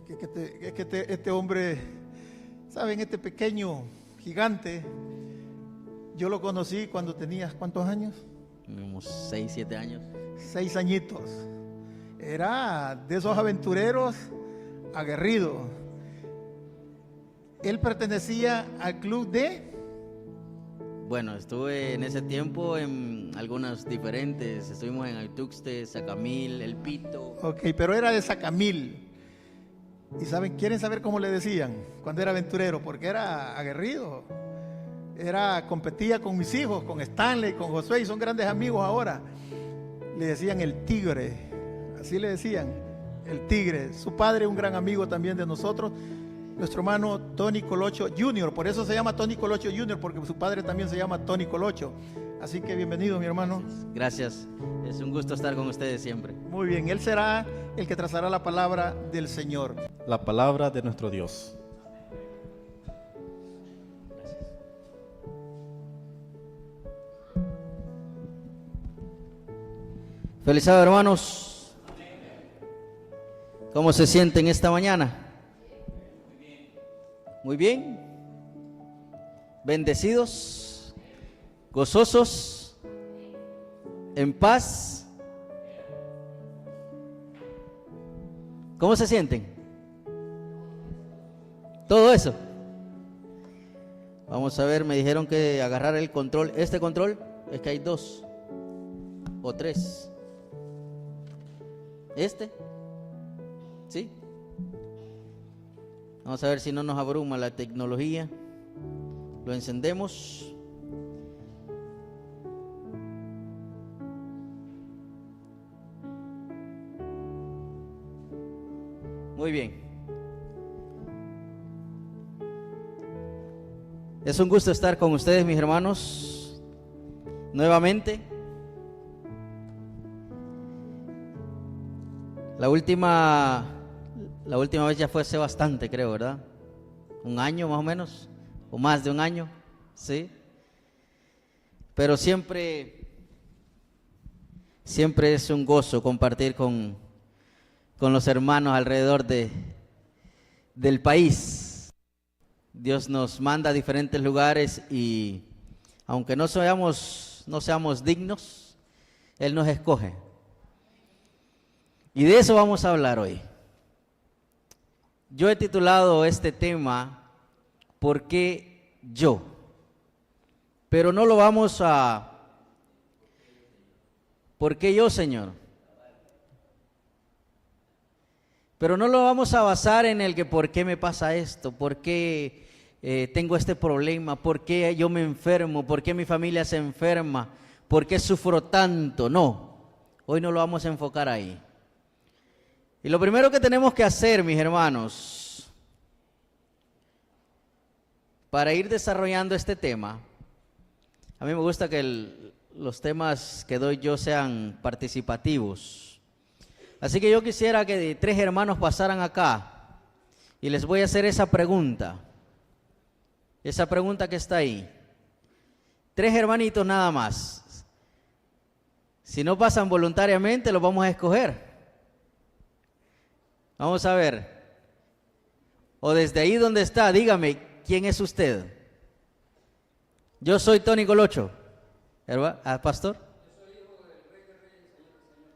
Este hombre, ¿saben? Este pequeño gigante, yo lo conocí cuando tenías, ¿cuántos años? Unos 6, 7 años. 6 añitos. Era de esos aventureros aguerridos. Él pertenecía al club de... Bueno, estuve en ese tiempo en algunas diferentes. Estuvimos en Altuxte, Sacamil, El Pito. Ok, pero era de Sacamil. ¿Y quieren saber cómo le decían cuando era aventurero? Porque era aguerrido. Competía con mis hijos, con Stanley, con Josué, y son grandes amigos ahora. Le decían el tigre, así le decían, el tigre. Su padre, un gran amigo también de nosotros, nuestro hermano Tony Colocho Jr., por eso se llama Tony Colocho Jr., porque su padre también se llama Tony Colocho. Así que bienvenido, mi hermano. Gracias, es un gusto estar con ustedes siempre. Muy bien, él será el que trazará la palabra del Señor. La palabra de nuestro Dios. Feliz sábado, hermanos. ¿Cómo se sienten esta mañana? Muy bien. Bendecidos, gozosos, en paz. ¿Cómo se sienten? Todo eso. Vamos a ver, me dijeron que agarrar el control. Este control es que hay 2 o 3. ¿Este? ¿Sí? Vamos a ver si no nos abruma la tecnología. Lo encendemos. Muy bien. Es un gusto estar con ustedes, mis hermanos, nuevamente. La última vez ya fue hace bastante, creo, ¿verdad? 1 año más o menos, o más de 1 año, ¿sí? Pero siempre es un gozo compartir con los hermanos alrededor del país. Dios nos manda a diferentes lugares y aunque no seamos dignos, Él nos escoge. Y de eso vamos a hablar hoy. Yo he titulado este tema ¿Por qué yo? Pero no lo vamos a ¿por qué yo, Señor? Pero no lo vamos a basar en el que ¿por qué me pasa esto? ¿Por qué tengo este problema? ¿Por qué yo me enfermo? ¿Por qué mi familia se enferma? ¿Por qué sufro tanto? No, hoy no lo vamos a enfocar ahí. Y lo primero que tenemos que hacer, mis hermanos, para ir desarrollando este tema, a mí me gusta que los temas que doy yo sean participativos. Así que yo quisiera que 3 hermanos pasaran acá y les voy a hacer esa pregunta que está ahí. 3 hermanitos nada más. Si no pasan voluntariamente, los vamos a escoger. Vamos a ver. O desde ahí donde está, dígame, ¿quién es usted? Yo soy Tony Colocho. ¿Ah, pastor?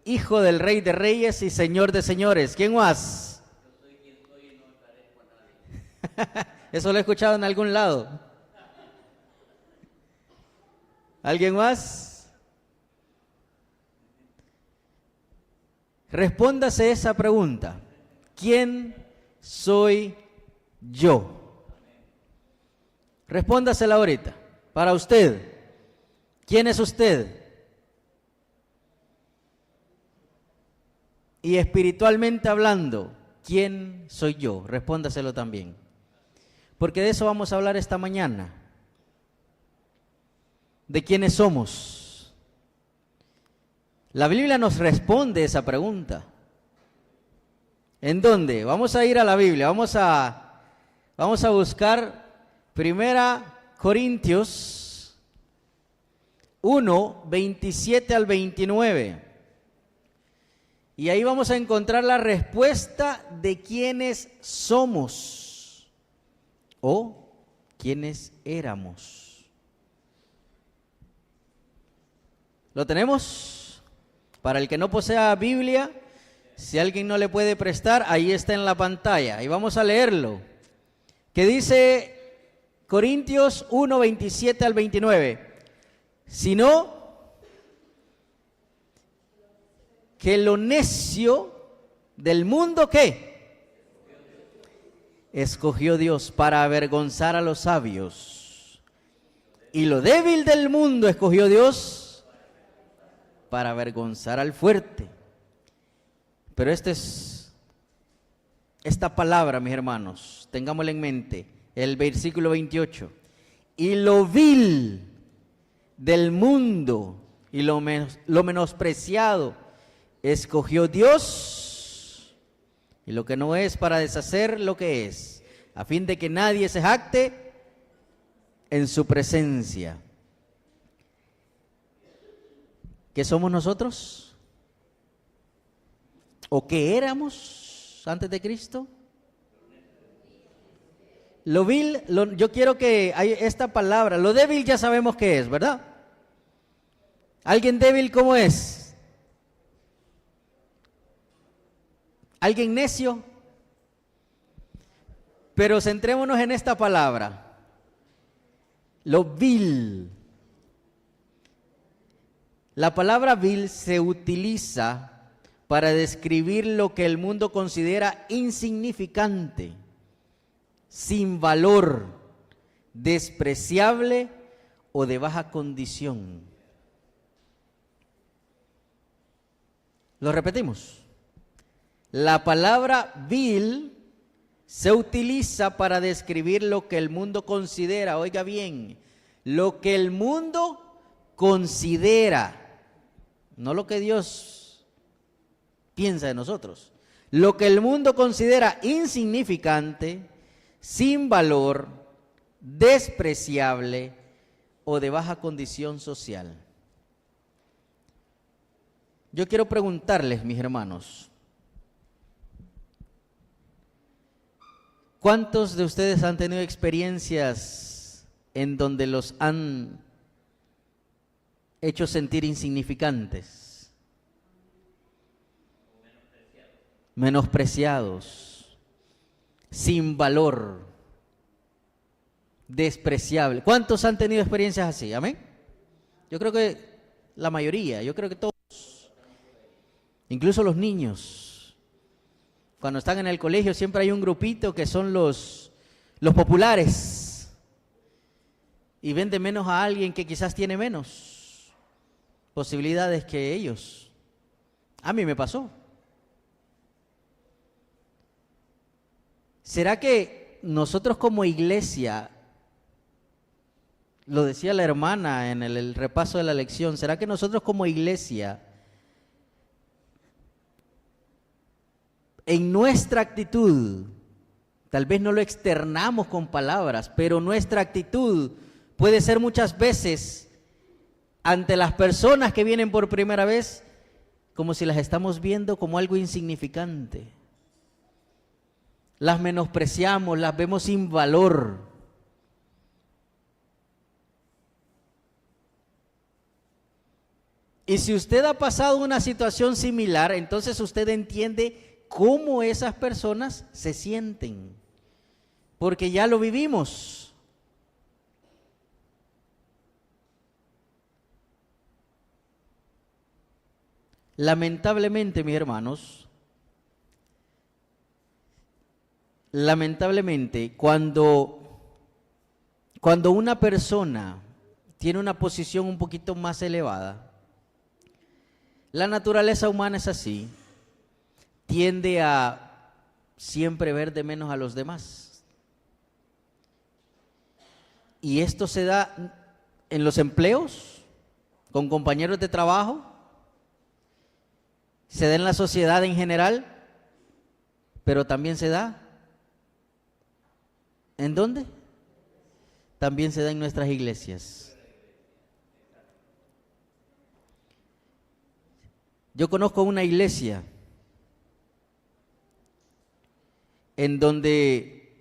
Hijo del Rey de Reyes y Señor de Señores. ¿Quién más? Yo soy quien soy y no me parezco a nadie. Eso lo he escuchado en algún lado. ¿Alguien más? Respóndase esa pregunta. ¿Quién soy yo? Respóndasela ahorita. Para usted. ¿Quién es usted? Y espiritualmente hablando, ¿quién soy yo? Respóndaselo también. Porque de eso vamos a hablar esta mañana. ¿De quiénes somos? La Biblia nos responde esa pregunta. ¿En dónde? Vamos a ir a la Biblia, vamos a buscar 1 Corintios 1, 27 al 29. Y ahí vamos a encontrar la respuesta de quiénes somos o quiénes éramos. ¿Lo tenemos? Para el que no posea Biblia, si alguien no le puede prestar, ahí está en la pantalla. Y vamos a leerlo. Que dice Corintios 1, 27 al 29. Si no, que lo necio del mundo, ¿qué? Escogió Dios para avergonzar a los sabios. Y lo débil del mundo escogió Dios para avergonzar al fuerte. Pero esta palabra, mis hermanos, tengámosla en mente, el versículo 28. Y lo vil del mundo y lo menospreciado escogió Dios, y lo que no es para deshacer lo que es, a fin de que nadie se jacte en su presencia. ¿Qué somos nosotros? ¿O qué éramos antes de Cristo? Lo vil, yo quiero que hay esta palabra, lo débil ya sabemos qué es, ¿verdad? ¿Alguien débil cómo es? ¿Alguien necio? Pero centrémonos en esta palabra, lo vil. La palabra vil se utiliza para describir lo que el mundo considera insignificante, sin valor, despreciable o de baja condición. Lo repetimos. La palabra vil se utiliza para describir lo que el mundo considera, oiga bien, lo que el mundo considera, no lo que Dios piensa de nosotros, lo que el mundo considera insignificante, sin valor, despreciable o de baja condición social. Yo quiero preguntarles, mis hermanos, ¿cuántos de ustedes han tenido experiencias en donde los han hecho sentir insignificantes, menospreciados, sin valor, despreciable? ¿Cuántos han tenido experiencias así? ¿Amén? Yo creo que la mayoría, yo creo que todos, incluso los niños. Cuando están en el colegio siempre hay un grupito que son los populares y ven de menos a alguien que quizás tiene menos posibilidades que ellos. A mí me pasó. ¿Será que nosotros como iglesia, lo decía la hermana en el repaso de la lección, será que nosotros como iglesia, en nuestra actitud, tal vez no lo externamos con palabras, pero nuestra actitud puede ser muchas veces ante las personas que vienen por primera vez como si las estamos viendo como algo insignificante? Las menospreciamos, las vemos sin valor. Y si usted ha pasado una situación similar, entonces usted entiende cómo esas personas se sienten, porque ya lo vivimos. Lamentablemente, mis hermanos, cuando una persona tiene una posición un poquito más elevada, la naturaleza humana es así, tiende a siempre ver de menos a los demás. Y esto se da en los empleos, con compañeros de trabajo, se da en la sociedad en general, pero también se da, ¿en dónde? También se da en nuestras iglesias. Yo conozco una iglesia en donde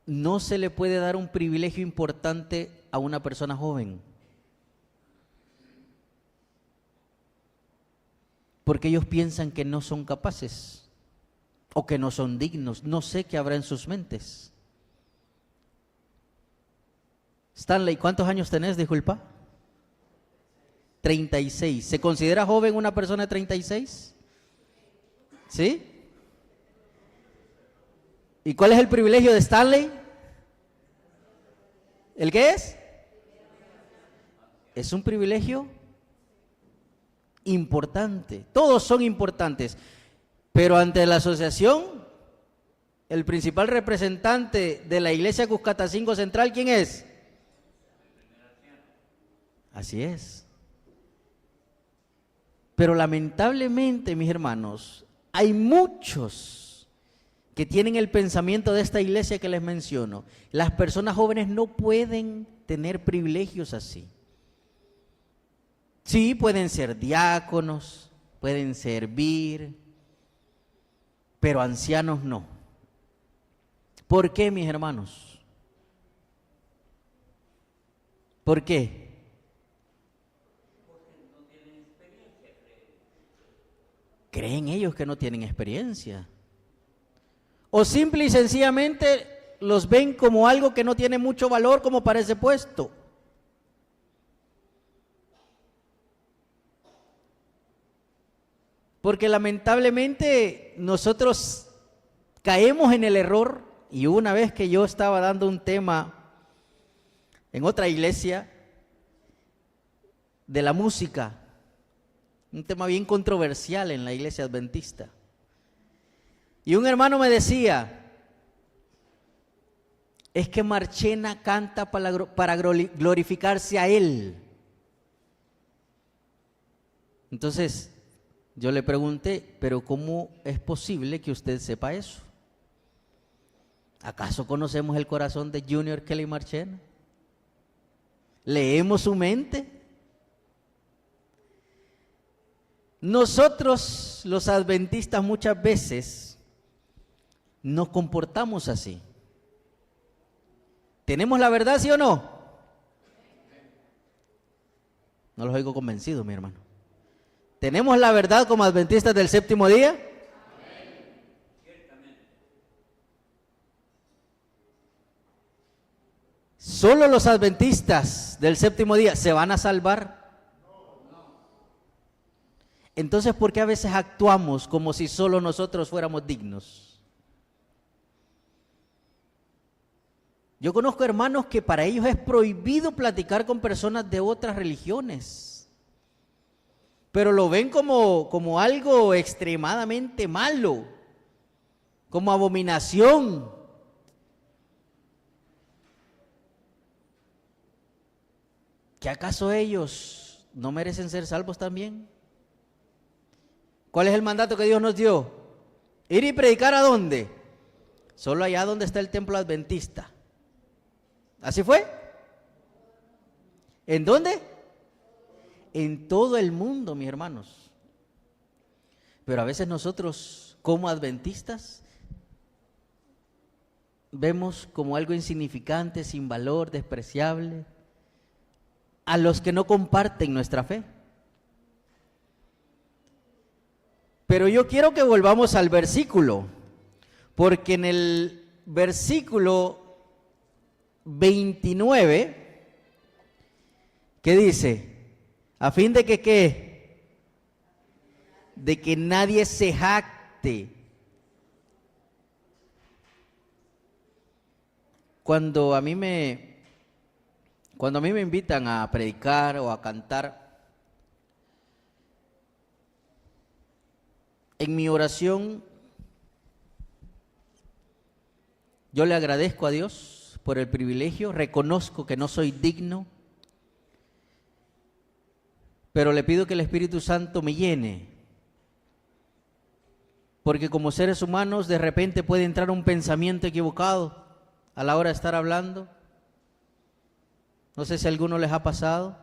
no se le puede dar un privilegio importante a una persona joven. Porque ellos piensan que no son capaces o que no son dignos. No sé qué habrá en sus mentes. Stanley, ¿cuántos años tenés, disculpa? 36. ¿Se considera joven una persona de 36? ¿Sí? ¿Y cuál es el privilegio de Stanley? ¿El qué es? Es un privilegio importante. Todos son importantes. Pero ante la asociación, el principal representante de la iglesia Cuscatancingo Central, ¿quién es? Así es. Pero lamentablemente, mis hermanos, hay muchos que tienen el pensamiento de esta iglesia que les menciono. Las personas jóvenes no pueden tener privilegios así. Sí, pueden ser diáconos, pueden servir, pero ancianos no. ¿Por qué, mis hermanos? ¿Por qué? ¿Creen ellos que no tienen experiencia? ¿O simple y sencillamente los ven como algo que no tiene mucho valor como para ese puesto? Porque lamentablemente nosotros caemos en el error, y una vez que yo estaba dando un tema en otra iglesia de la música, un tema bien controversial en la iglesia adventista, y un hermano me decía, es que Marchena canta para glorificarse a él. Entonces yo le pregunté, pero ¿cómo es posible que usted sepa eso? ¿Acaso conocemos el corazón de Junior Kelly Marchena? ¿Leemos su mente? Nosotros, los adventistas, muchas veces nos comportamos así. ¿Tenemos la verdad, sí o no? No los oigo convencidos, mi hermano. ¿Tenemos la verdad como adventistas del séptimo día? Amén. ¿Solo los adventistas del séptimo día se van a salvar? Entonces, ¿por qué a veces actuamos como si solo nosotros fuéramos dignos? Yo conozco hermanos que para ellos es prohibido platicar con personas de otras religiones, pero lo ven como algo extremadamente malo, como abominación. ¿Que acaso ellos no merecen ser salvos también? ¿Cuál es el mandato que Dios nos dio? Ir y predicar ¿a dónde? Solo allá donde está el templo adventista. ¿Así fue? ¿En dónde? En todo el mundo, mis hermanos. Pero a veces nosotros, como adventistas, vemos como algo insignificante, sin valor, despreciable, a los que no comparten nuestra fe. Pero yo quiero que volvamos al versículo, porque en el versículo 29, ¿qué dice? A fin de que ¿qué? De que nadie se jacte. Cuando a mí me invitan a predicar o a cantar, en mi oración yo le agradezco a Dios por el privilegio, reconozco que no soy digno, pero le pido que el Espíritu Santo me llene, porque como seres humanos de repente puede entrar un pensamiento equivocado a la hora de estar hablando. No sé si a alguno les ha pasado,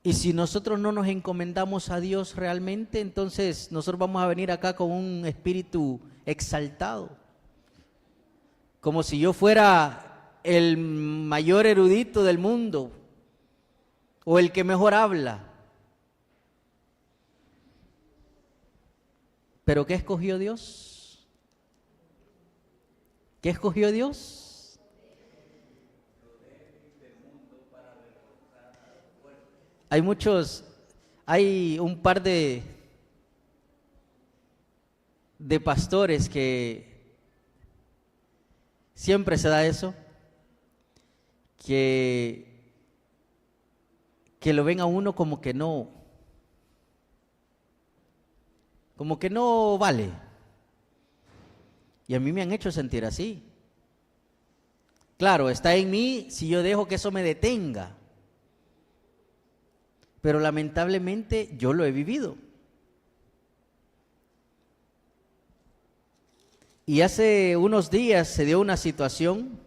Y si nosotros no nos encomendamos a Dios realmente, entonces nosotros vamos a venir acá con un espíritu exaltado. Como si yo fuera el mayor erudito del mundo o el que mejor habla. ¿Pero qué escogió Dios? ¿Qué escogió Dios? Hay un par de pastores que siempre se da eso, que lo ven a uno como que no vale. Y a mí me han hecho sentir así. Claro, está en mí si yo dejo que eso me detenga. Pero lamentablemente yo lo he vivido. Y hace unos días se dio una situación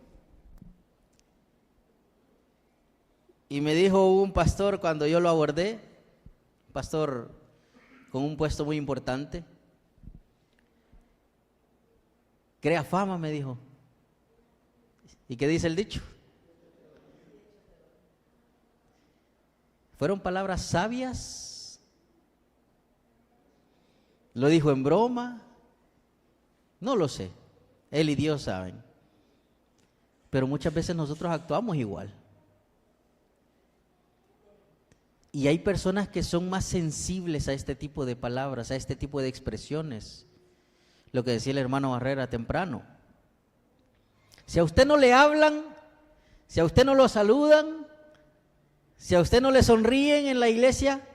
y me dijo un pastor cuando yo lo abordé, un pastor con un puesto muy importante, crea fama, me dijo. ¿Y qué dice el dicho? ¿Fueron palabras sabias? ¿Lo dijo en broma? No lo sé. Él y Dios saben. Pero muchas veces nosotros actuamos igual. Y hay personas que son más sensibles a este tipo de palabras, a este tipo de expresiones. Lo que decía el hermano Barrera temprano. Si a usted no le hablan, si a usted no lo saludan, si a usted no le sonríen en la iglesia,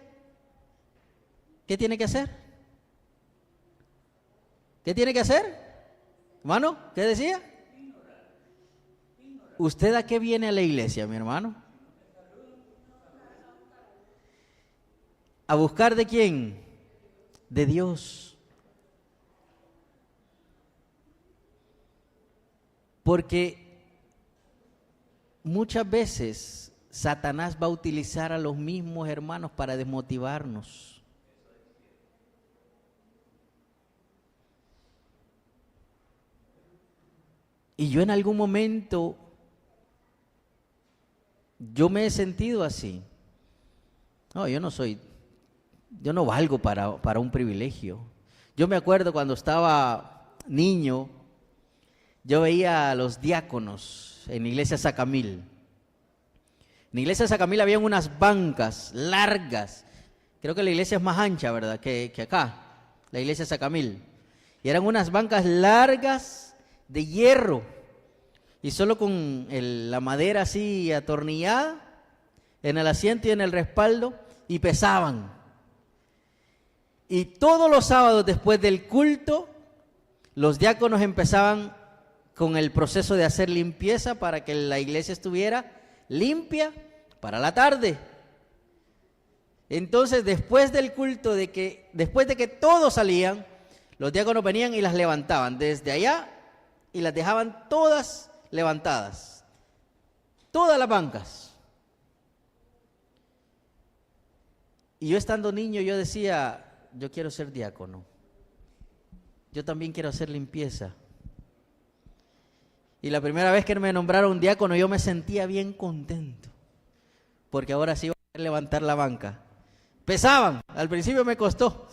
¿qué tiene que hacer? ¿Qué tiene que hacer? Hermano, ¿qué decía? ¿Usted a qué viene a la iglesia, mi hermano? ¿A buscar de quién? De Dios. Porque muchas veces Satanás va a utilizar a los mismos hermanos para desmotivarnos. Y yo en algún momento, yo me he sentido así. No, yo no valgo para un privilegio. Yo me acuerdo cuando estaba niño, yo veía a los diáconos en la iglesia Sacamil. En la iglesia de Sacamil habían unas bancas largas. Creo que la iglesia es más ancha, ¿verdad? Que acá, la iglesia de Sacamil. Y eran unas bancas largas de hierro. Y solo con la madera así atornillada en el asiento y en el respaldo. Y pesaban. Y todos los sábados después del culto, los diáconos empezaban con el proceso de hacer limpieza para que la iglesia estuviera limpia para la tarde. Entonces, después del culto, después de que todos salían, los diáconos venían y las levantaban desde allá y las dejaban todas levantadas, todas las bancas. Y yo estando niño, yo decía, yo quiero ser diácono, yo también quiero hacer limpieza. Y la primera vez que me nombraron diácono, yo me sentía bien contento, porque ahora sí iba a levantar la banca. Pesaban, al principio me costó.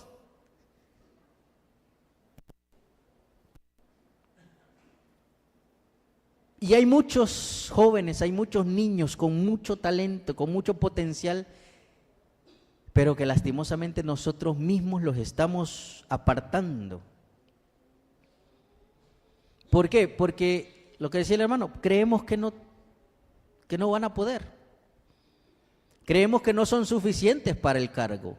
Y hay muchos jóvenes, hay muchos niños con mucho talento, con mucho potencial, pero que lastimosamente nosotros mismos los estamos apartando. ¿Por qué? Porque lo que decía el hermano, creemos que no van a poder. Creemos que no son suficientes para el cargo,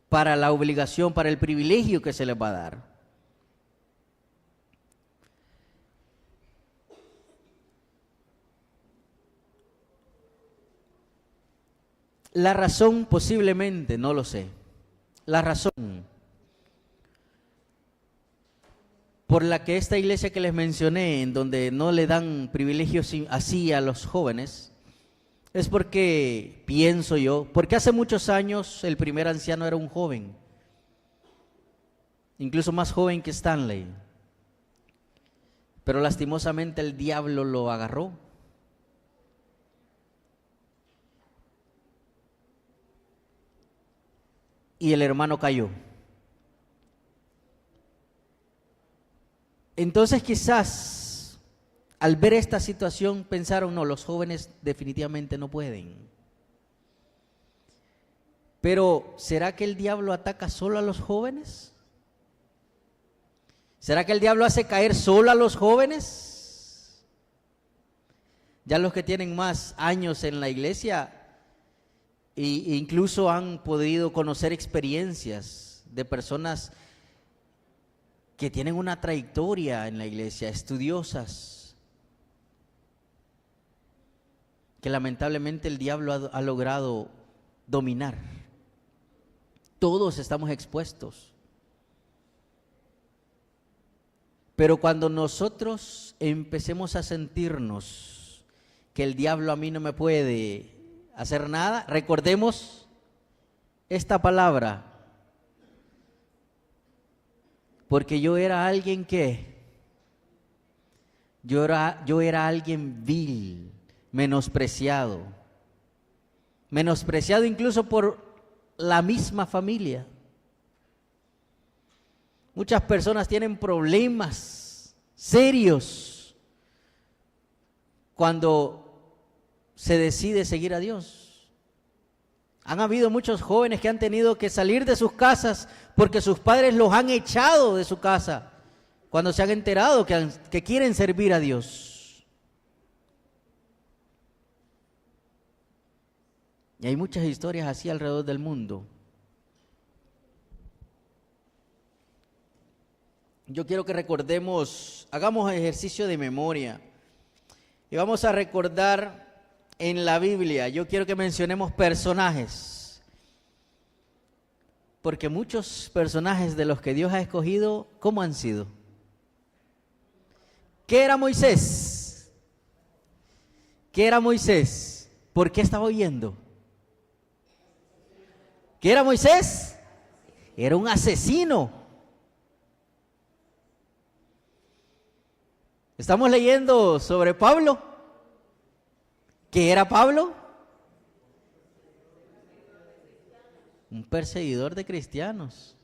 para la obligación, para el privilegio que se les va a dar. La razón posiblemente, no lo sé, la razón por la que esta iglesia que les mencioné, en donde no le dan privilegios así a los jóvenes, es porque, pienso yo, porque hace muchos años el primer anciano era un joven, incluso más joven que Stanley, pero lastimosamente el diablo lo agarró. Y el hermano cayó. Entonces quizás al ver esta situación pensaron, no, los jóvenes definitivamente no pueden. Pero ¿será que el diablo ataca solo a los jóvenes? ¿Será que el diablo hace caer solo a los jóvenes? Ya los que tienen más años en la iglesia e incluso han podido conocer experiencias de personas que tienen una trayectoria en la iglesia, estudiosas, que lamentablemente el diablo ha logrado dominar. Todos estamos expuestos. Pero cuando nosotros empecemos a sentirnos que el diablo a mí no me puede hacer nada, recordemos esta palabra, porque yo era alguien yo era alguien vil, menospreciado incluso por la misma familia. Muchas personas tienen problemas serios cuando se decide seguir a Dios. Han habido muchos jóvenes que han tenido que salir de sus casas porque sus padres los han echado de su casa cuando se han enterado que quieren servir a Dios. Y hay muchas historias así alrededor del mundo. Yo quiero que recordemos, hagamos ejercicio de memoria y vamos a recordar en la Biblia. Yo quiero que mencionemos personajes, porque muchos personajes de los que Dios ha escogido, ¿cómo han sido? ¿Qué era Moisés? ¿Qué era Moisés? ¿Por qué estaba huyendo? ¿Qué era Moisés? Era un asesino. Estamos leyendo sobre Pablo. ¿Qué era Pablo? Un perseguidor de cristianos.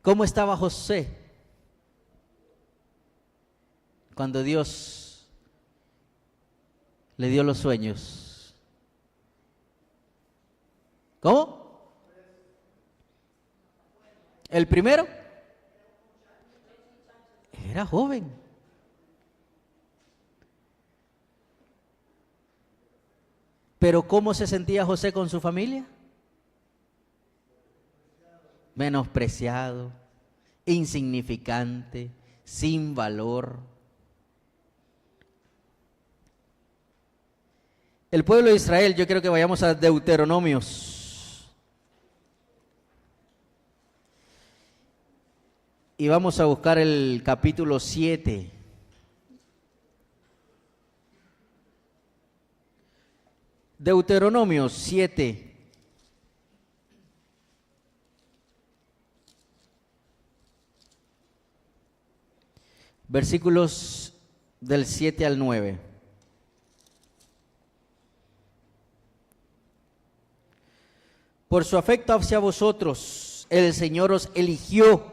¿Cómo estaba José cuando Dios le dio los sueños? ¿Cómo? ¿El primero? Era joven. Pero ¿cómo se sentía José con su familia? Menospreciado, insignificante, sin valor. El pueblo de Israel, yo quiero que vayamos a Deuteronomios. Y vamos a buscar el capítulo 7. Deuteronomio 7. Versículos del 7 al 9. Por su afecto hacia vosotros, el Señor os eligió,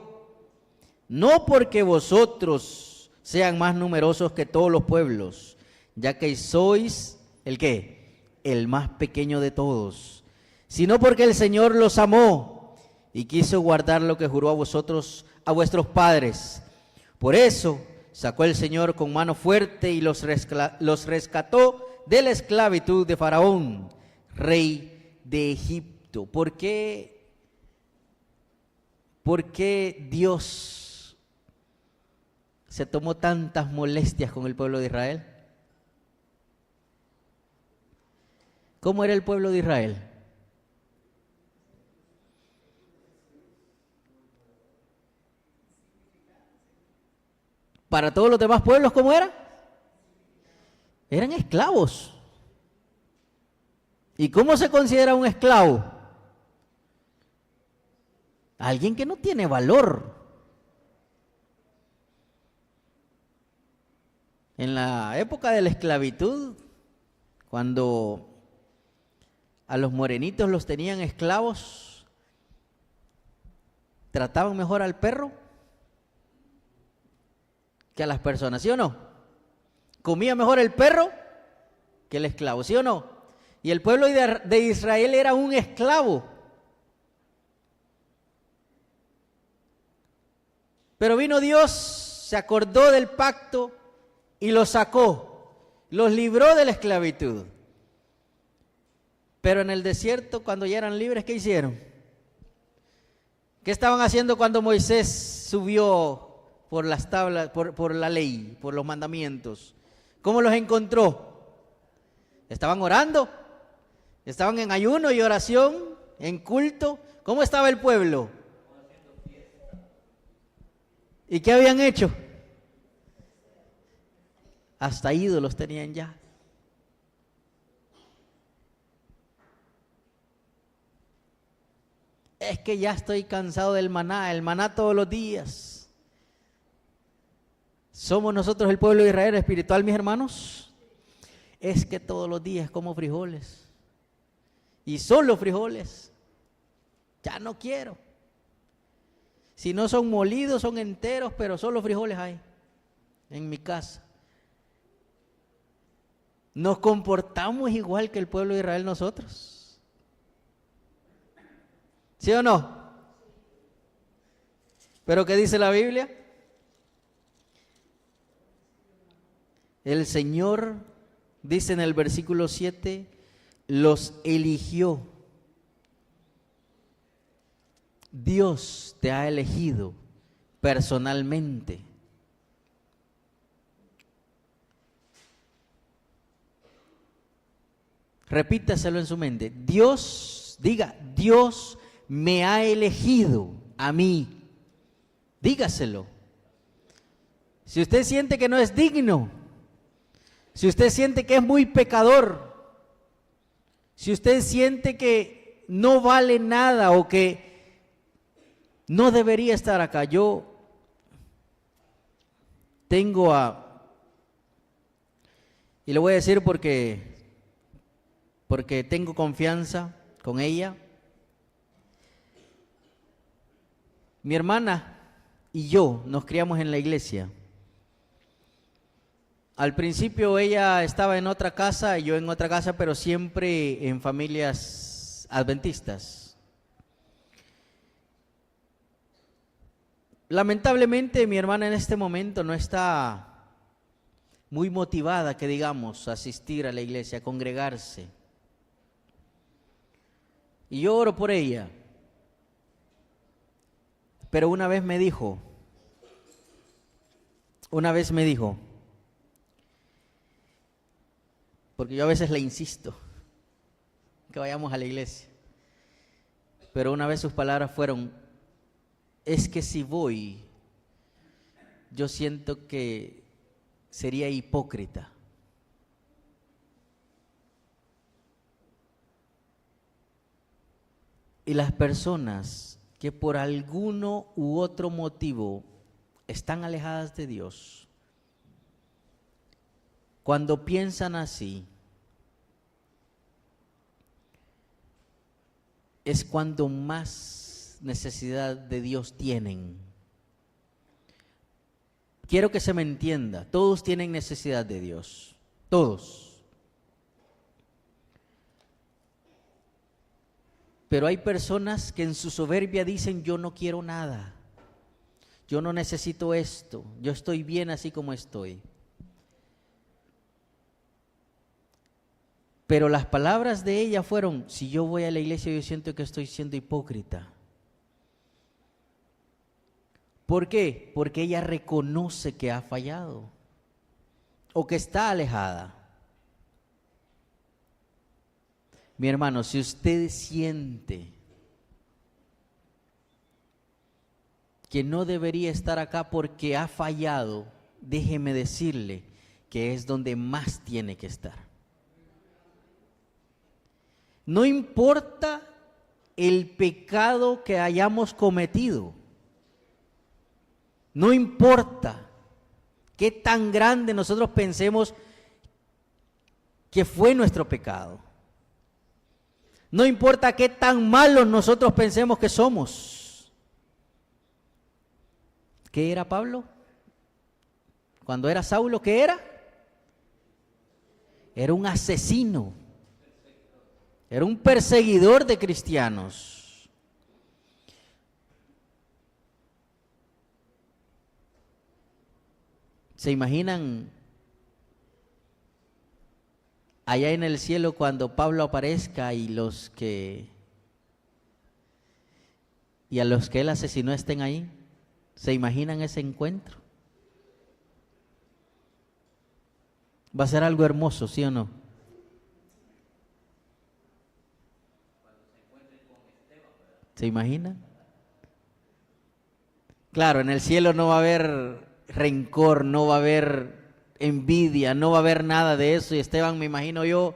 no porque vosotros sean más numerosos que todos los pueblos, ya que sois, ¿el qué? El más pequeño de todos, sino porque el Señor los amó y quiso guardar lo que juró a vosotros, a vuestros padres. Por eso sacó el Señor con mano fuerte y los rescató de la esclavitud de Faraón, rey de Egipto. ¿Por qué Dios se tomó tantas molestias con el pueblo de Israel? ¿Cómo era el pueblo de Israel? Para todos los demás pueblos, ¿cómo era? Eran esclavos. ¿Y cómo se considera un esclavo? Alguien que no tiene valor. En la época de la esclavitud, cuando a los morenitos los tenían esclavos, trataban mejor al perro que a las personas, ¿sí o no? Comía mejor el perro que el esclavo, ¿sí o no? Y el pueblo de Israel era un esclavo. Pero vino Dios, se acordó del pacto y los sacó, los libró de la esclavitud. Pero en el desierto, cuando ya eran libres, ¿qué hicieron? ¿Qué estaban haciendo cuando Moisés subió por las tablas, por la ley, por los mandamientos? ¿Cómo los encontró? ¿Estaban orando? ¿Estaban en ayuno y oración? ¿En culto? ¿Cómo estaba el pueblo? ¿Y qué habían hecho? Hasta ídolos tenían ya. Es que ya estoy cansado del maná, el maná todos los días. ¿Somos nosotros el pueblo de Israel espiritual, mis hermanos? Es que todos los días como frijoles. Y solo frijoles. Ya no quiero. Si no son molidos, son enteros, pero solo frijoles hay en mi casa. ¿Nos comportamos igual que el pueblo de Israel nosotros? ¿Sí o no? ¿Pero qué dice la Biblia? El Señor, dice en el versículo 7, los eligió. Dios te ha elegido personalmente. Repítaselo en su mente. Dios, diga, Dios me ha elegido a mí. Dígaselo. Si usted siente que no es digno, si usted siente que es muy pecador, si usted siente que no vale nada o que no debería estar acá, yo tengo y le voy a decir porque tengo confianza con ella. Mi hermana y yo nos criamos en la iglesia. Al principio ella estaba en otra casa y yo en otra casa, pero siempre en familias adventistas. Lamentablemente mi hermana en este momento no está muy motivada, que digamos, a asistir a la iglesia, a congregarse. Y yo oro por ella. Pero una vez me dijo, porque yo a veces le insisto que vayamos a la iglesia, pero una vez sus palabras fueron: es que si voy, yo siento que sería hipócrita. Y las personas que por alguno u otro motivo están alejadas de Dios, cuando piensan así, es cuando más necesidad de Dios tienen. Quiero que se me entienda, todos tienen necesidad de Dios, todos. Pero hay personas que en su soberbia dicen: yo no quiero nada, yo no necesito esto, yo estoy bien así como estoy. Pero las palabras de ella fueron: si yo voy a la iglesia, yo siento que estoy siendo hipócrita. ¿Por qué? Porque ella reconoce que ha fallado o que está alejada. Mi hermano, si usted siente que no debería estar acá porque ha fallado déjeme decirle que es donde más tiene que estar. No importa el pecado que hayamos cometido, no importa qué tan grande nosotros pensemos que fue nuestro pecado, no importa qué tan malos nosotros pensemos que somos. ¿Qué era Pablo? Cuando era Saulo, ¿qué era? Era un asesino, era un perseguidor de cristianos. ¿Se imaginan allá en el cielo cuando Pablo aparezca y a los que él asesinó estén ahí? ¿Se imaginan ese encuentro? Va a ser algo hermoso, ¿sí o no? ¿Se imaginan? Claro, en el cielo no va a haber rencor, no va a haber envidia, no va a haber nada de eso. Y Esteban, me imagino yo,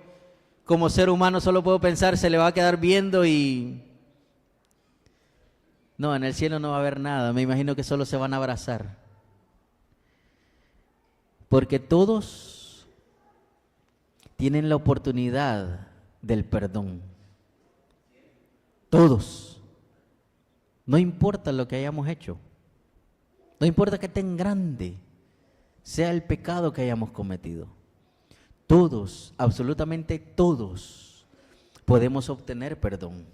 como ser humano solo puedo pensar, se le va a quedar viendo y... No, en el cielo no va a haber nada, me imagino que solo se van a abrazar. Porque todos tienen la oportunidad del perdón. Todos. No importa lo que hayamos hecho. No importa qué tan grande sea el pecado que hayamos cometido. Todos, absolutamente todos, podemos obtener perdón.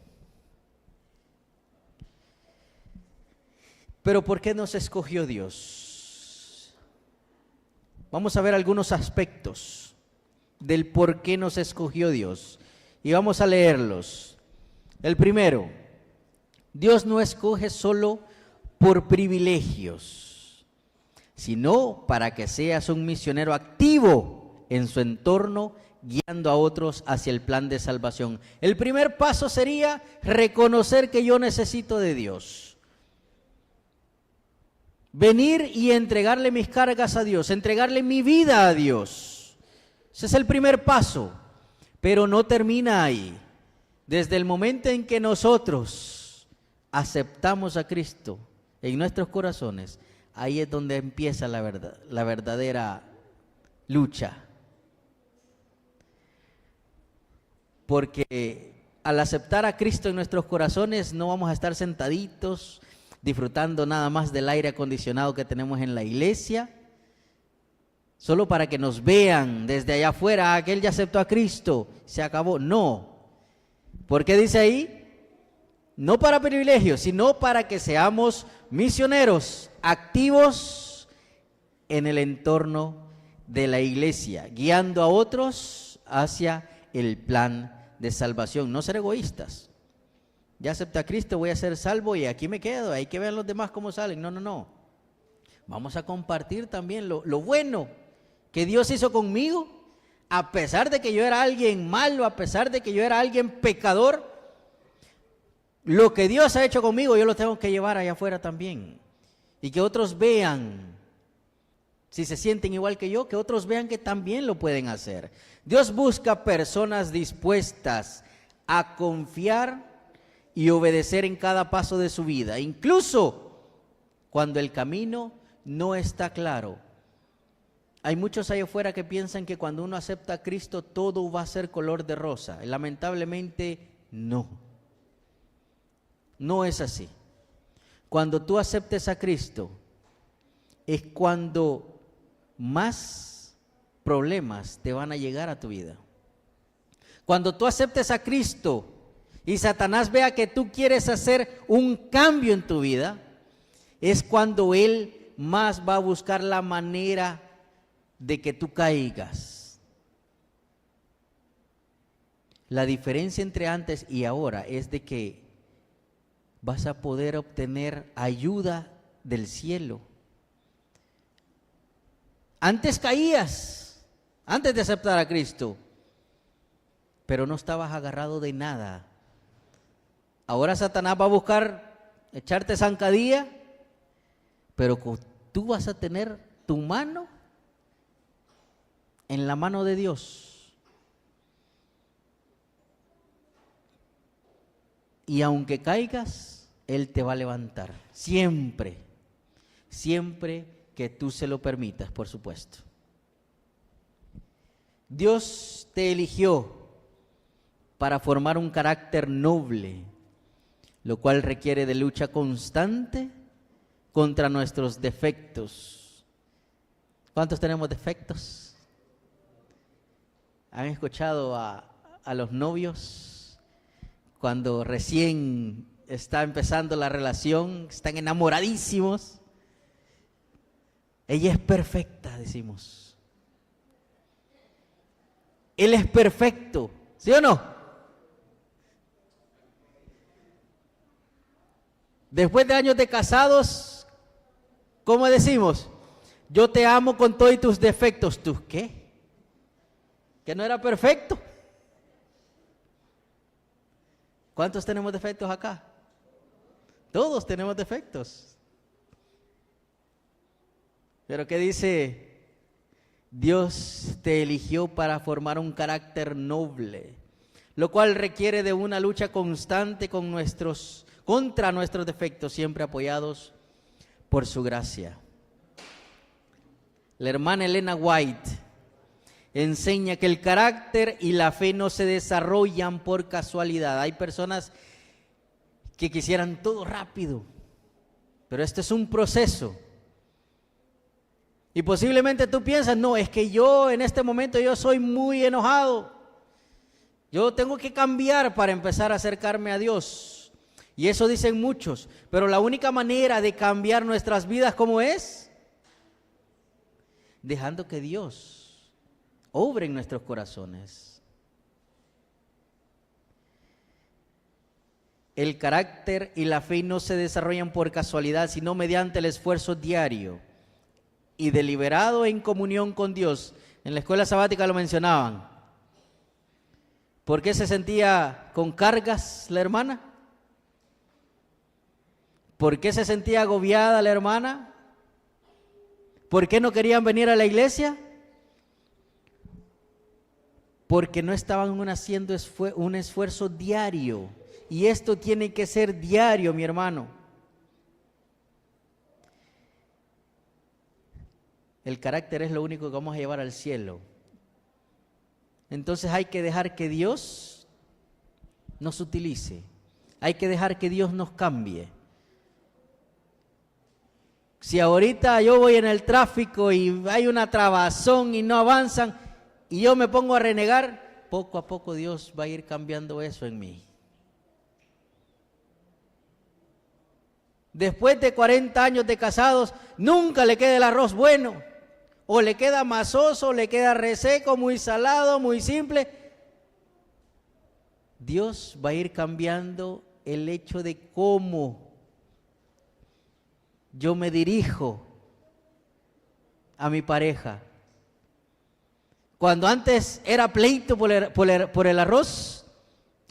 Pero ¿por qué nos escogió Dios? Vamos a ver algunos aspectos del por qué nos escogió Dios. Y vamos a leerlos. El primero, Dios no escoge solo por privilegios, sino para que seas un misionero activo en su entorno, guiando a otros hacia el plan de salvación. El primer paso sería reconocer que yo necesito de Dios. Venir y entregarle mis cargas a Dios, entregarle mi vida a Dios. Ese es el primer paso, pero no termina ahí. Desde el momento en que nosotros aceptamos a Cristo en nuestros corazones, ahí es donde empieza la verdadera lucha. Porque al aceptar a Cristo en nuestros corazones no vamos a estar sentaditos disfrutando nada más del aire acondicionado que tenemos en la iglesia, solo para que nos vean desde allá afuera, aquel ya aceptó a Cristo, se acabó. No, porque dice ahí, no para privilegios, sino para que seamos misioneros activos en el entorno de la iglesia, guiando a otros hacia el plan de salvación. No ser egoístas. Ya acepté a Cristo, voy a ser salvo y aquí me quedo, hay que ver los demás cómo salen. No, no, no. Vamos a compartir también lo bueno que Dios hizo conmigo, a pesar de que yo era alguien malo, a pesar de que yo era alguien pecador. Lo que Dios ha hecho conmigo, yo lo tengo que llevar allá afuera también. Y que otros vean, si se sienten igual que yo, que otros vean que también lo pueden hacer. Dios busca personas dispuestas a confiar y obedecer en cada paso de su vida, incluso cuando el camino no está claro. Hay muchos allá afuera que piensan que cuando uno acepta a Cristo todo va a ser color de rosa. Lamentablemente no. No es así. Cuando tú aceptes a Cristo es cuando más problemas te van a llegar a tu vida. Cuando tú aceptes a Cristo y Satanás vea que tú quieres hacer un cambio en tu vida, es cuando él más va a buscar la manera de que tú caigas. La diferencia entre antes y ahora es de que vas a poder obtener ayuda del cielo. Antes caías, antes de aceptar a Cristo, pero no estabas agarrado de nada. Ahora Satanás va a buscar echarte zancadilla, pero tú vas a tener tu mano en la mano de Dios. Y aunque caigas, Él te va a levantar. Siempre, siempre que tú se lo permitas, por supuesto. Dios te eligió para formar un carácter noble, lo cual requiere de lucha constante contra nuestros defectos. ¿Cuántos tenemos defectos? ¿Han escuchado a los novios cuando recién está empezando la relación, están enamoradísimos? Ella es perfecta, decimos. Él es perfecto, ¿sí o no? Después de años de casados, ¿cómo decimos? Yo te amo con todos tus defectos. ¿Tú qué? ¿Que no era perfecto? ¿Cuántos tenemos defectos acá? Todos tenemos defectos. Pero ¿qué dice? Dios te eligió para formar un carácter noble, lo cual requiere de una lucha constante contra nuestros defectos, siempre apoyados por su gracia. La hermana Elena White enseña que el carácter y la fe no se desarrollan por casualidad. Hay personas que quisieran todo rápido, pero este es un proceso. Y posiblemente tú piensas, no, es que yo en este momento yo soy muy enojado. Yo tengo que cambiar para empezar a acercarme a Dios. Y eso dicen muchos, pero la única manera de cambiar nuestras vidas, ¿cómo es? Dejando que Dios obre en nuestros corazones. El carácter y la fe no se desarrollan por casualidad, sino mediante el esfuerzo diario y deliberado en comunión con Dios. En la escuela sabática lo mencionaban. ¿Por qué se sentía con cargas la hermana? ¿Por qué se sentía agobiada la hermana? ¿Por qué no querían venir a la iglesia? Porque no estaban haciendo un esfuerzo diario. Y esto tiene que ser diario, mi hermano. El carácter es lo único que vamos a llevar al cielo. Entonces hay que dejar que Dios nos utilice. Hay que dejar que Dios nos cambie. Si ahorita yo voy en el tráfico y hay una trabazón y no avanzan y yo me pongo a renegar, poco a poco Dios va a ir cambiando eso en mí. Después de 40 años de casados, nunca le queda el arroz bueno. O le queda masoso, o le queda reseco, muy salado, muy simple. Dios va a ir cambiando el hecho de cómo yo me dirijo a mi pareja. Cuando antes era pleito por el arroz,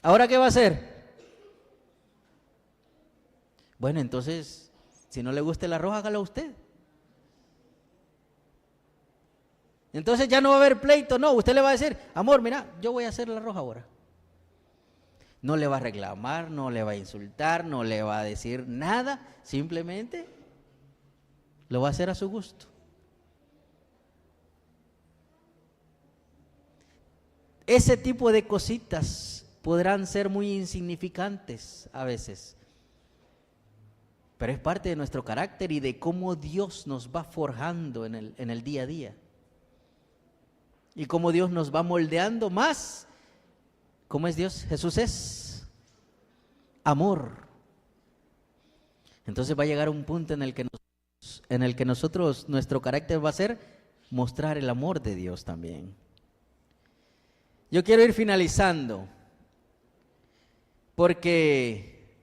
¿ahora qué va a hacer? Bueno, entonces, si no le gusta el arroz, hágalo usted. Entonces ya no va a haber pleito, no, usted le va a decir, amor, mira, yo voy a hacer el arroz ahora. No le va a reclamar, no le va a insultar, no le va a decir nada, simplemente lo va a hacer a su gusto. Ese tipo de cositas podrán ser muy insignificantes a veces, pero es parte de nuestro carácter y de cómo Dios nos va forjando en el día a día. Y cómo Dios nos va moldeando más. ¿Cómo es Dios? Jesús es amor. Entonces va a llegar un punto en el que nosotros, nuestro carácter va a ser mostrar el amor de Dios también. Yo quiero ir finalizando, porque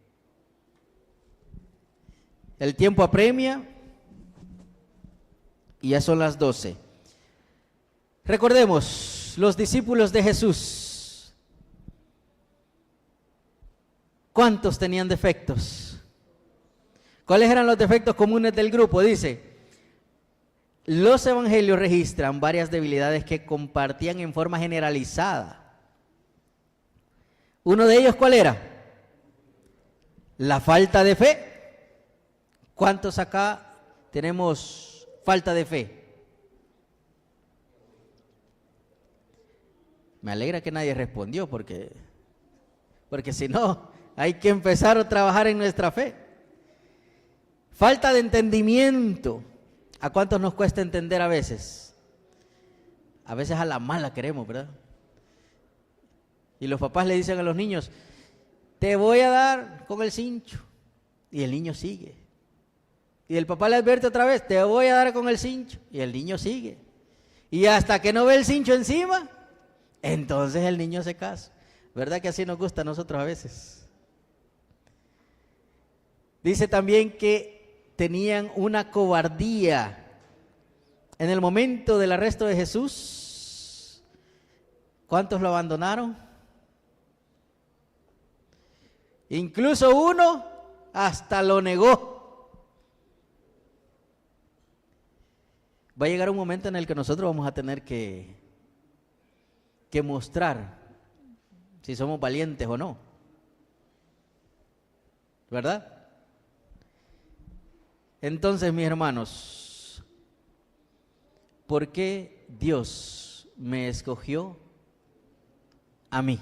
el tiempo apremia y ya son las 12. Recordemos, los discípulos de Jesús, ¿cuántos tenían defectos? ¿Cuáles eran los defectos comunes del grupo? Dice, los evangelios registran varias debilidades que compartían en forma generalizada. Uno de ellos, ¿cuál era? La falta de fe. ¿Cuántos acá tenemos falta de fe? Me alegra que nadie respondió porque si no, hay que empezar a trabajar en nuestra fe. Falta de entendimiento. ¿A cuántos nos cuesta entender a veces? A veces a la mala queremos, ¿verdad? Y los papás le dicen a los niños, te voy a dar con el cincho. Y el niño sigue. Y el papá le advierte otra vez, te voy a dar con el cincho. Y el niño sigue. Y hasta que no ve el cincho encima, entonces el niño se casa. ¿Verdad que así nos gusta a nosotros a veces? Dice también que tenían una cobardía. En el momento del arresto de Jesús, ¿cuántos lo abandonaron? Incluso uno hasta lo negó. Va a llegar un momento en el que nosotros vamos a tener que mostrar si somos valientes o no, ¿verdad? Entonces, mis hermanos, ¿por qué Dios me escogió a mí?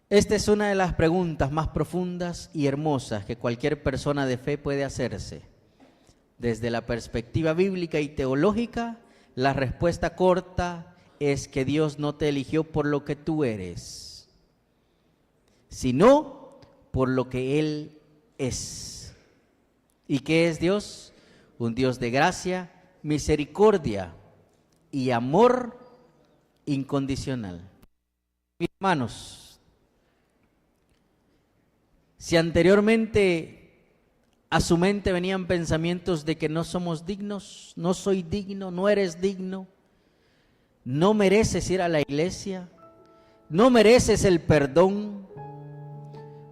Esta es una de las preguntas más profundas y hermosas que cualquier persona de fe puede hacerse. Desde la perspectiva bíblica y teológica, la respuesta corta es que Dios no te eligió por lo que tú eres, sino por lo que Él es. ¿Y qué es Dios? Un Dios de gracia, misericordia y amor incondicional. Mis hermanos, si anteriormente a su mente venían pensamientos de que no somos dignos, no soy digno, no eres digno, no mereces ir a la iglesia, no mereces el perdón,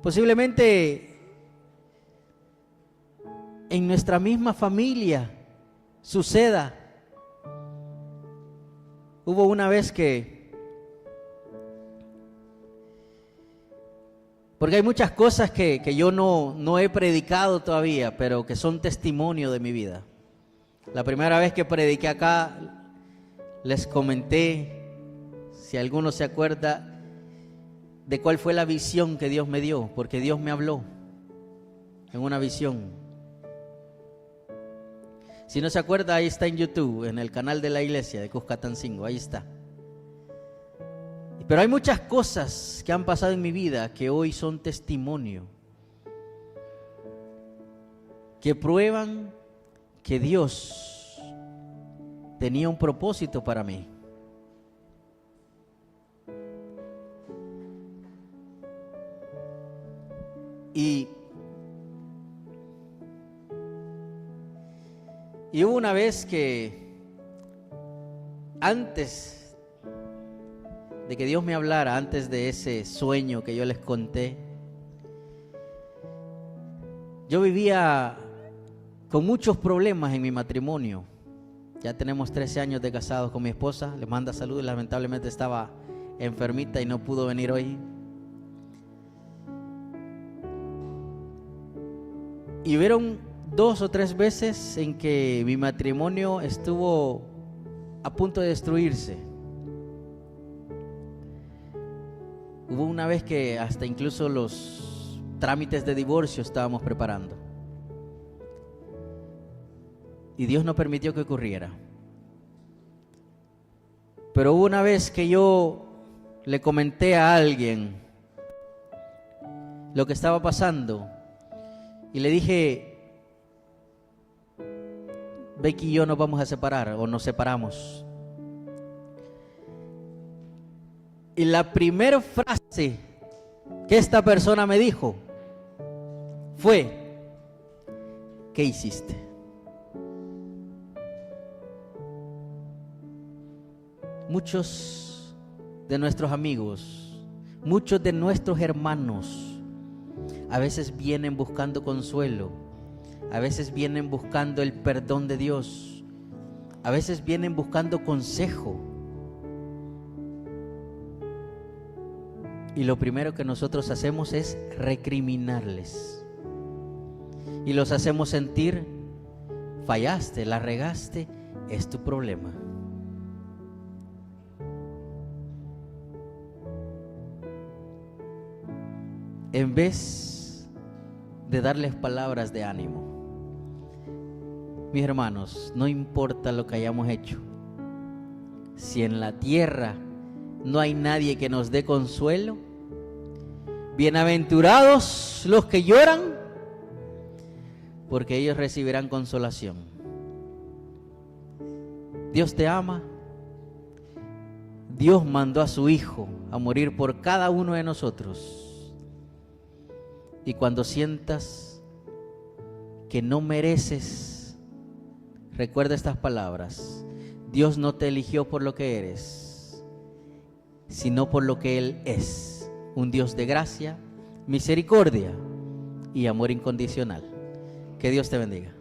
posiblemente en nuestra misma familia suceda. Hubo una vez porque hay muchas cosas que yo no he predicado todavía, pero que son testimonio de mi vida. La primera vez que prediqué acá, les comenté, si alguno se acuerda, de cuál fue la visión que Dios me dio, porque Dios me habló en una visión. Si no se acuerda, ahí está en YouTube, en el canal de la iglesia de Cuscatancingo, ahí está. Pero hay muchas cosas que han pasado en mi vida que hoy son testimonio, que prueban que Dios tenía un propósito para mí. Y hubo una vez que antes de que Dios me hablara, antes de ese sueño que yo les conté, yo vivía con muchos problemas en mi matrimonio. Ya tenemos 13 años de casados con mi esposa, le manda saludos, lamentablemente estaba enfermita y no pudo venir hoy. Y hubieron 2 o 3 veces en que mi matrimonio estuvo a punto de destruirse. Hubo una vez que hasta incluso los trámites de divorcio estábamos preparando. Y Dios no permitió que ocurriera. Pero hubo una vez que yo le comenté a alguien lo que estaba pasando. Y le dije, Becky y yo nos vamos a separar o nos separamos. Y la primera frase que esta persona me dijo fue, ¿qué hiciste? Muchos de nuestros amigos, muchos de nuestros hermanos a veces vienen buscando consuelo, a veces vienen buscando el perdón de Dios, a veces vienen buscando consejo. Y lo primero que nosotros hacemos es recriminarles. Y los hacemos sentir, fallaste, la regaste, es tu problema. En vez de darles palabras de ánimo, mis hermanos, no importa lo que hayamos hecho, si en la tierra no hay nadie que nos dé consuelo, bienaventurados los que lloran, porque ellos recibirán consolación. Dios te ama. Dios mandó a su Hijo a morir por cada uno de nosotros. Y cuando sientas que no mereces, recuerda estas palabras: Dios no te eligió por lo que eres, sino por lo que Él es, un Dios de gracia, misericordia y amor incondicional. Que Dios te bendiga.